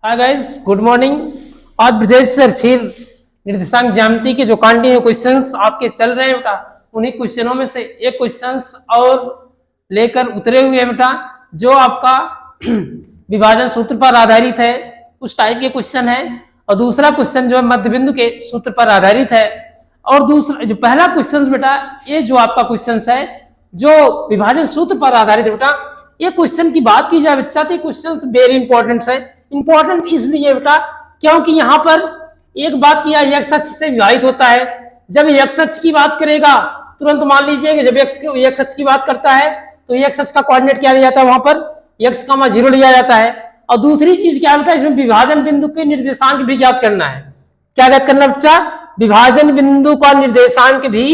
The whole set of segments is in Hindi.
Hi guys, good morning. आज ब्रजेश सर फिर निर्देशांक ज्यामिति के जो कंटिन्यू क्वेश्चंस आपके चल रहे हैं बेटा, उन्हीं क्वेश्चनों में से एक क्वेश्चंस और लेकर उतरे हुए हैं बेटा, जो आपका विभाजन सूत्र पर आधारित है, उस टाइप के क्वेश्चन है। और दूसरा क्वेश्चन जो है मध्य बिंदु के सूत्र पर आधारित है। और दूसरा जो पहला क्वेश्चन बेटा, ये जो आपका क्वेश्चन है जो विभाजन सूत्र पर आधारित है बेटा, ये क्वेश्चन की बात की जाए बच्चा तो क्वेश्चन वेरी इंपॉर्टेंट है। इंपॉर्टेंट इसलिए बेटा क्योंकि यहाँ पर एक बात किया एक्स अक्ष से विभाजित होता है। जब एक्स अक्ष की बात करेगा तुरंत मान लीजिए कि जब एक्स अक्ष की बात करता है तो एक्स अक्ष का कोऑर्डिनेट क्या लिया जाता है, वहां पर एक्स का 0 लिया जाता है। और दूसरी चीज क्या बेटा, इसमें विभाजन बिंदु के निर्देशांक भी ज्ञात करना है। क्या ज्ञात करना बच्चा? विभाजन बिंदु का निर्देशांक भी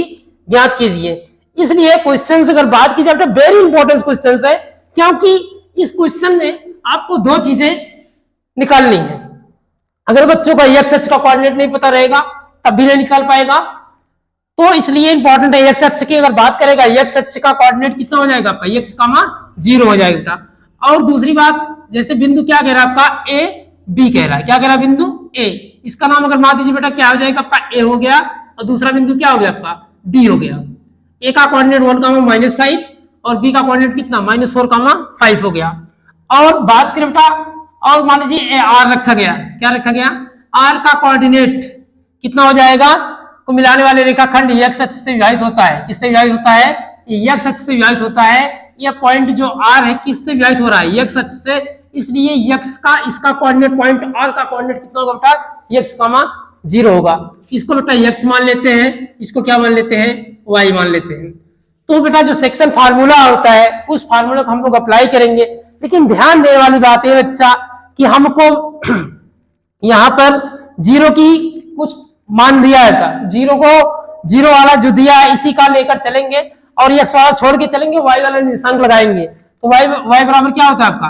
ज्ञात कीजिए। इसलिए क्वेश्चन अगर बात की जाए तो वेरी इंपॉर्टेंट क्वेश्चन है, क्योंकि इस क्वेश्चन में आपको दो चीजें निकालनी है। अगर बच्चों का एक्स अक्ष का कोऑर्डिनेट नहीं पता रहेगा तब भी नहीं निकाल पाएगा, तो इसलिए इंपॉर्टेंट है। एक्स अक्ष की अगर बात करेगा, एक्स अक्ष का कोऑर्डिनेट कितना हो जाएगा आपका? एक्स का मान 0 हो जाएगा। और दूसरी बात, जैसे बिंदु क्या कह रहा है आपका? ए बी कह रहा है। क्या कह रहा है? बिंदु ए, इसका नाम अगर मान दीजिए बेटा क्या हो जाएगा आपका? ए हो गया। और दूसरा बिंदु क्या हो गया आपका? बी हो गया। ए का कोऑर्डिनेट 1,-5 और बी का कोऑर्डिनेट कितना? -4,5 हो गया। और बात करें बेटा, और मान लीजिए आर रखा गया। क्या रखा गया? आर का कोऑर्डिनेट कितना हो जाएगा? को मिलाने वाले रेखाखंड एक्स अक्ष से विभाजित होता है। किससे विभाजित होता है? एक्स अक्ष से विभाजित होता है। यह पॉइंट जो आर है किससे विभाजित हो रहा है? एक्स अक्ष से। इसलिए एक्स का इसका कोऑर्डिनेट पॉइंट आर का कोऑर्डिनेट कितना होगा बेटा? एक्स का मान 0 होगा। इसको बेटा एक्स मान लेते हैं, इसको क्या मान लेते हैं? वाई मान लेते हैं। तो बेटा जो सेक्शन फार्मूला होता है उस फार्मूला को हम लोग अप्लाई करेंगे। लेकिन ध्यान देने वाली बात है बच्चा कि हमको यहां पर 0 की कुछ मान दिया है था। 0 वाला जो दिया है इसी का लेकर चलेंगे और एक्स वाला छोड़ के चलेंगे, वाई वाला निशान लगाएंगे। तो वाई बराबर क्या होता है आपका?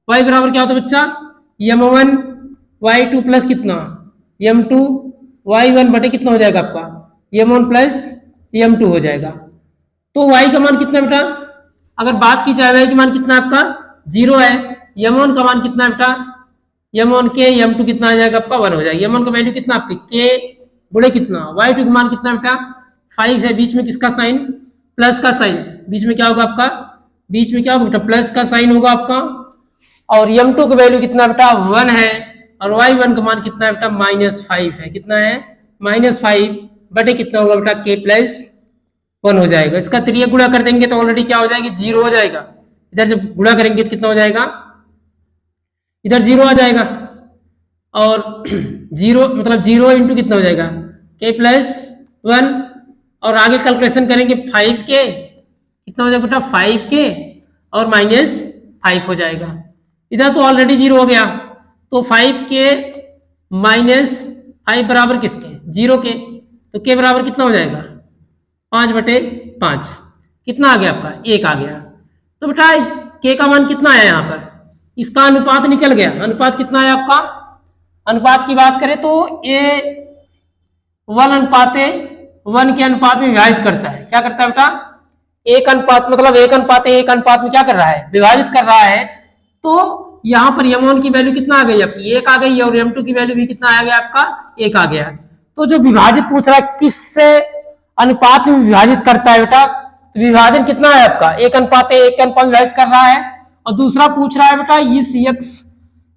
वाई बराबर क्या होता है बच्चा? m1 y2 प्लस कितना? m2 y1 बटे कितना हो जाएगा आपका? m1 प्लस m2 हो जाएगा। तो y का मान कितना बेटा? अगर बात की जाए y का मान कितना आपका? 0 है। m1 का मान कितना बेटा? m1 के m2 कितना आ जाएगा आपका? 1 हो जाएगा। m1 का वैल्यू कितना आपकी? k गुणे कितना? y2 का मान कितना बेटा? 5 है। बीच में किसका साइन? प्लस का साइन। बीच में क्या होगा आपका? बीच में क्या होगा बेटा? प्लस का साइन होगा आपका। और m2 का वैल्यू कितना बेटा? 1 है। और y1 का मान कितना है बेटा? -5 है। कितना है? -5 बटे कितना होगा बेटा? k प्लस 1 हो जाएगा। इसका त्रियक गुणा कर देंगे तो ऑलरेडी क्या हो जाएगी? 0 हो जाएगा। इधर जब गुणा करेंगे तो कितना हो जाएगा? इधर 0 आ जाएगा। और 0 मतलब 0 इंटू कितना हो जाएगा? k plus 1। और आगे कैलकुलेशन करेंगे 5k कितना हो जाएगा बेटा? 5k और -5 हो जाएगा। इधर तो ऑलरेडी 0 हो गया, तो 5k -5 बराबर किसके? 0 के। तो k बराबर कितना हो जाएगा? 5/5। कितना आ गया आपका? 1 आ गया। तो बेटा k का मान कितना आया यहाँ पर? इसका अनुपात निकल गया। अनुपात कितना है आपका? अनुपात की बात करें तो a 1:1 के अनुपात में विभाजित करता है। क्या करता है बेटा? 1 अनुपात मतलब 1:1 अनुपात में क्या कर रहा है? विभाजित कर रहा है। तो यहाँ पर m1 की वैल्यू कितना आ गई आपकी? 1 आ गई। और m2 की वैल्यू भी कितना आ गया आपका? 1 आ गया। तो जो विभाजित पूछ रहा है किससे अनुपात में विभाजित करता है बेटा, तो विभाजन कितना है आपका? 1:1 के अनुपात विभाजित कर रहा है। और दूसरा पूछ रहा है बेटा इस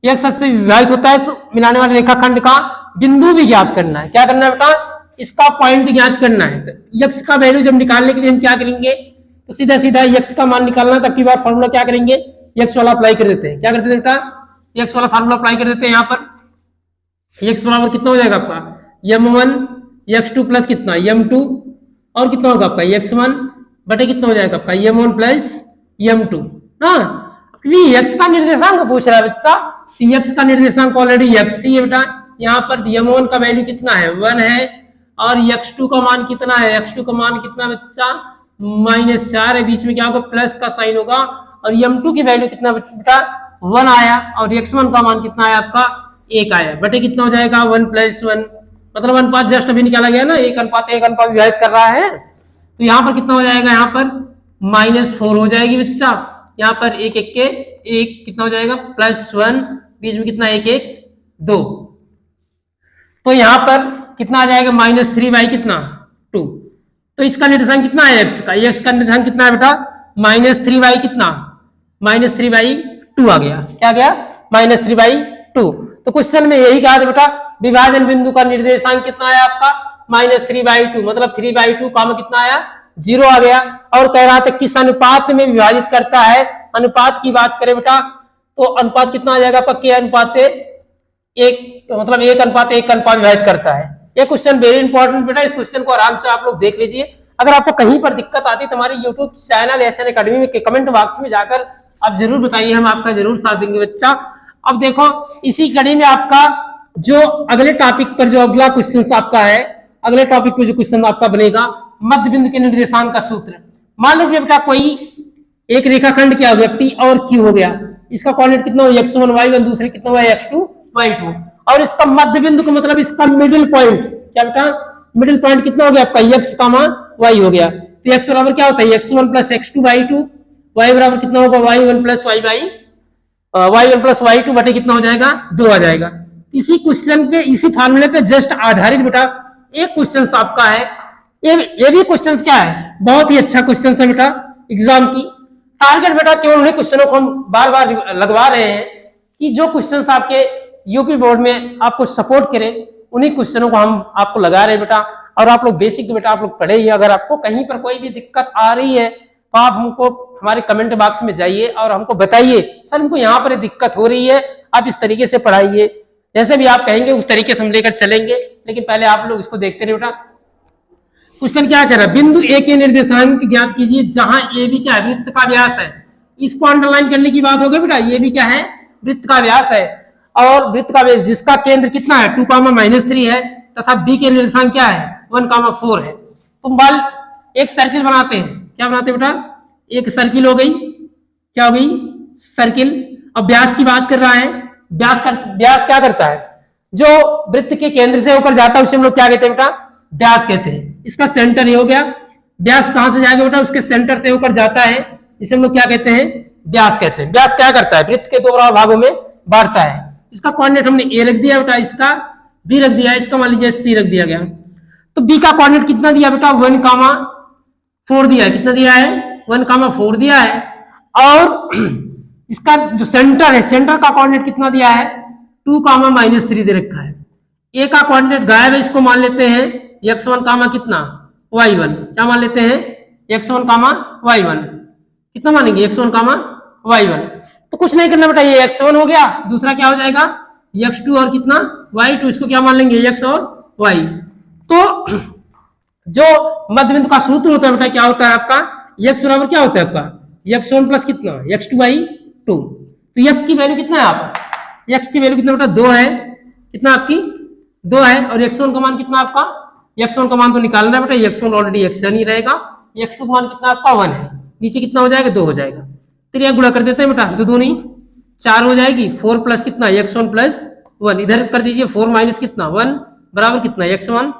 एक्स से विभाजित होता है तो मिलाने वाले रेखाखंड का बिंदु भी ज्ञात करना है। क्या करना है बेटा? इसका पॉइंट ज्ञात करना है। तो एक्स का वैल्यू जब निकालने के लिए हम क्या करेंगे, तो सीधा सीधा एक्स का मान निकालना। तब की बार फॉर्मूला क्या करेंगे? एक्स वाला अप्लाई कर देते हैं। क्या करते हैं बेटा? एक्स वाला फॉर्मूला अप्लाई कर देते हैं। यहाँ पर एक्स बराबर कितना हो जाएगा आपका? m1 x2 प्लस कितना? m2 और कितना होगा आपका? x1 बटे कितना हो जाएगा आपका? m1 plus m2। हाँ, एक्स का निर्देशांक पूछ रहा है बच्चा। एक्स का निर्देशांक ऑलरेडी x ही है बेटा। यहाँ पर m1 का वैल्यू कितना है? 1 है। और x2 का मान कितना है? x2 का मान कितना बच्चा? -4 है। बीच में क्या होगा? प्लस का साइन होगा। और m2 की वैल्यू कितना बेटा? 1 आया। और x1 का मान कितना आया आपका? 1 आया। बटे कितना हो जाएगा? 1 + 1 मतलब अनुपात जस्ट अभी निकाला गया ना, 1:1 अनुपात विभाजित कर रहा है। तो यहाँ पर कितना हो जाएगा? यहाँ पर -4 हो जाएगी बच्चा। यहाँ पर 1 1 के 1 कितना हो जाएगा? +1 बीच में कितना 1 1 2, तो यहां पर कितना आ जाएगा -3 बाई कितना 2। तो इसका निर्देशांक कितना है x का, x का निर्देशांक कितना है बेटा -3 बाई कितना -3 बाई 2 आ गया। क्या गया -3 बाई 2। तो क्वेश्चन में यही कहा था बेटा विभाजन बिंदु का निर्देशांक कितना है आपका -3 बाई 2, मतलब 3 बाई 2 का कितना आया 0 आ गया। और कह रहा था किस अनुपात में विभाजित करता है, अनुपात की बात करें बेटा तो अनुपात कितना आ जाएगा पक्के अनुपात एक, मतलब 1:1 विभाजित करता है। ये क्वेश्चन वेरी इंपॉर्टेंट बेटा, इस क्वेश्चन को आराम से आप लोग देख लीजिए। अगर आपको कहीं पर दिक्कत आती है तो हमारे यूट्यूब चैनल एसएन एकेडमी में कमेंट बॉक्स में जाकर आप जरूर बताइए, हम आपका जरूर साथ देंगे बच्चा। अब देखो इसी कड़ी में आपका जो अगले टॉपिक पर जो अगला क्वेश्चन आपका है, अगले टॉपिक पे जो क्वेश्चन आपका बनेगा मध्य बिंदु के निर्देशांक का सूत्र। मान लीजिए बेटा कोई एक रेखाखंड क्या हो गया P और Q हो गया, इसका कोऑर्डिनेट कितना हो x1 y1, दूसरे कितना हुआ x2 y2, और इसका मध्य बिंदु का मतलब इसका मिडिल पॉइंट क्या बेटा मिडिल पॉइंट कितना हो गया आपका x, y हो गया। तो x बराबर क्या होता है x1 plus x2 y2, y बराबर कितना होगा y1 plus y1 plus y2 बटे कितना हो जाएगा 2 आ जाएगा। इसी क्वेश्चन पे इसी फार्मूले पे जस्ट आधारित बेटा एक क्वेश्चन आपका है, ये भी क्वेश्चन क्या है बहुत ही अच्छा क्वेश्चन है बेटा एग्जाम की। टारगेट बेटा केवल उन्हीं क्वेश्चनों को हम बार बार लगवा रहे हैं कि जो क्वेश्चन आपके यूपी बोर्ड में आपको सपोर्ट करें, उन्हीं क्वेश्चनों को हम आपको लगा रहे हैं बेटा। और आप लोग बेसिक बेटा आप लोग पढ़े ही, अगर आपको कहीं पर कोई भी दिक्कत आ रही है तो आप हमको हमारे कमेंट बॉक्स में जाइए और हमको बताइए सर हमको यहाँ पर दिक्कत हो रही है, आप इस तरीके से पढ़ाइए। जैसे भी आप कहेंगे उस तरीके से हम लेकर चलेंगे, लेकिन पहले आप लोग इसको देखते रहे बेटा। क्वेश्चन क्या कह रहा है, बिंदु ए के निर्देशांक ज्ञात कीजिए जहां ए भी क्या है वृत्त का व्यास है। इसको अंडरलाइन करने की बात होगी बेटा, ये भी क्या है वृत्त का व्यास है, और वृत्त का व्यास जिसका केंद्र कितना है 2, -3 है, तथा बी के निर्देशांक क्या है 1, 4 है। तो बाल एक सर्किल बनाते हैं, क्या बनाते हैं बेटा एक सर्किल हो गई, क्या हो गई सर्किल। अब व्यास की बात कर रहा है, व्यास क्या करता है जो वृत्त के केंद्र से होकर जाता है उसे हम लोग क्या कहते हैं बेटा व्यास कहते हैं। इसका सेंटर ये हो गया, व्यास कहां से जाएगा बेटा उसके सेंटर से होकर जाता है, इसे हम लोग क्या कहते हैं व्यास कहते हैं। व्यास क्या करता है वृत्त के 2 बराबर भागों में बांटता है। इसका कोऑर्डिनेट हमने ए रख दिया बेटा, इसका बी रख दिया, इसका मान लीजिए सी रख दिया गया। तो बी का कोऑर्डिनेट कितना दिया बेटा 1, 4 दिया है, कितना दिया है 1, 4 दिया है। और इसका जो सेंटर है सेंटर का कोऑर्डिनेट कितना दिया है 2, -3 दे रखा है। ए का कोऑर्डिनेट गायब है, इसको मान लेते हैं x1, कितना y1, क्या मान लेते हैं x1, y1, कितना मानेंगे x1, y1। तो कुछ नहीं करना बेटा, ये x1 हो गया, दूसरा क्या हो जाएगा x2 और कितना y2, इसको क्या मान लेंगे x और y। तो जो मध्य बिंदु का सूत्र होता है बेटा क्या होता है आपका x बराबर क्या होता है आपका x1 प्लस कितना x2/2। तो x की वैल्यू कितना है आपका x की वैल्यू कितना बेटा 2 है, कितना आपकी 2 है, और x1 का मान कितना आपका x1 का मान तो निकालना है बेटा, x1 ऑलरेडी x नहीं रहेगा, x2 का मान कितना आपका 1 है, नीचे कितना हो जाएगा 2 हो जाएगा। तो यह गुणा कर देते हैं बेटा, 2 दूनी 4 हो जाएगी, 4 प्लस कितना x1 प्लस 1, इधर कर दीजिए 4 माइनस कितना 1 बराबर कितना x1।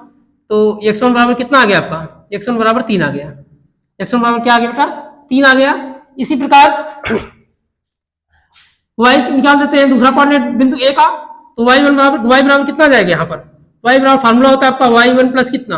तो x1 बराबर कितना आ गया आपका x1 बराबर 3 आ गया, x1 बराबर क्या आ गया बेटा 3 आ गया। इसी प्रकार y निकाल देते हैं दूसरा कोऑर्डिनेट बिंदु a का, तो y बराबर कितना आ जाएगा यहाँ पर y बराबर फार्मूला होता है आपका y1 प्लस कितना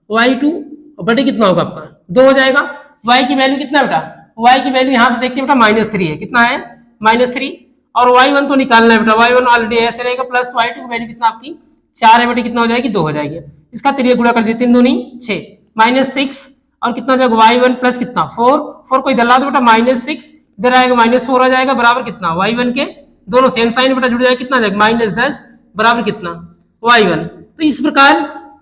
y2 और बटे कितना होगा आपका 2 हो जाएगा। y की वैल्यू कितना बेटा y की वैल्यू यहाँ से देखते हैं बेटा -3 है, कितना है -3, और y1 तो निकालना है बेटा, y1 ऑलरेडी ऐसे रहेगा, प्लस y2 की वैल्यू कितना आपकी 4 है बेटे, कितना हो जाएगी 2 हो जाएगी। इसका 3 गुणा कर दिए, 3 दूनी 6 -6, और कितना हो जाएगा y1 प्लस कितना 4 को इधर ला दो बेटा -6, इधर आएगा -4 आ जाएगा, बराबर कितना y1 के दोनों सेम साइन बेटा जुड़ जाएगा, कितना आ जाएगा -10 बराबर कितना y1। तो इस प्रकार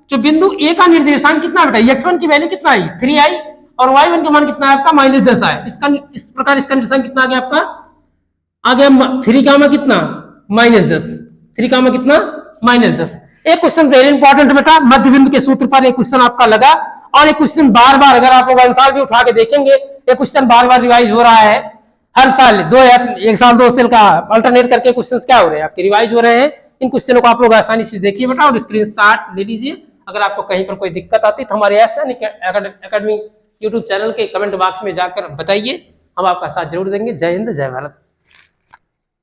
जो बिंदु ए का निर्देशांक कितना बेटा x1 की वैल्यू कितना आई 3 आई, और y1 का मान कितना है आपका -10 आया। इस प्रकार इसका निर्देशांक कितना आ गया आपका आ गया 3 का मान कितना -10, 3 का मान कितना -10। एक क्वेश्चन वेरी इंपॉर्टेंट बेटा, मध्य बिंदु के सूत्र पर एक क्वेश्चन आपका लगा, और एक क्वेश्चन बार बार अगर आप लोग आंसर भी उठा के देखेंगे ये क्वेश्चन बार बार रिवाइज हो रहा है, हर साल एक साल 2 साल का अल्टरनेट करके क्वेश्चन क्या हो रहे हैं आपके रिवाइज हो रहे हैं। इन क्वेश्चनों को आप लोग आसानी से देखिए बेटा और स्क्रीनशॉट ले लीजिए। अगर आपको कहीं पर कोई दिक्कत आती है तो हमारे एसएन एकेडमी यूट्यूब चैनल के कमेंट बॉक्स में जाकर बताइए, हम आपका साथ जरूर देंगे। जय हिंद जय भारत।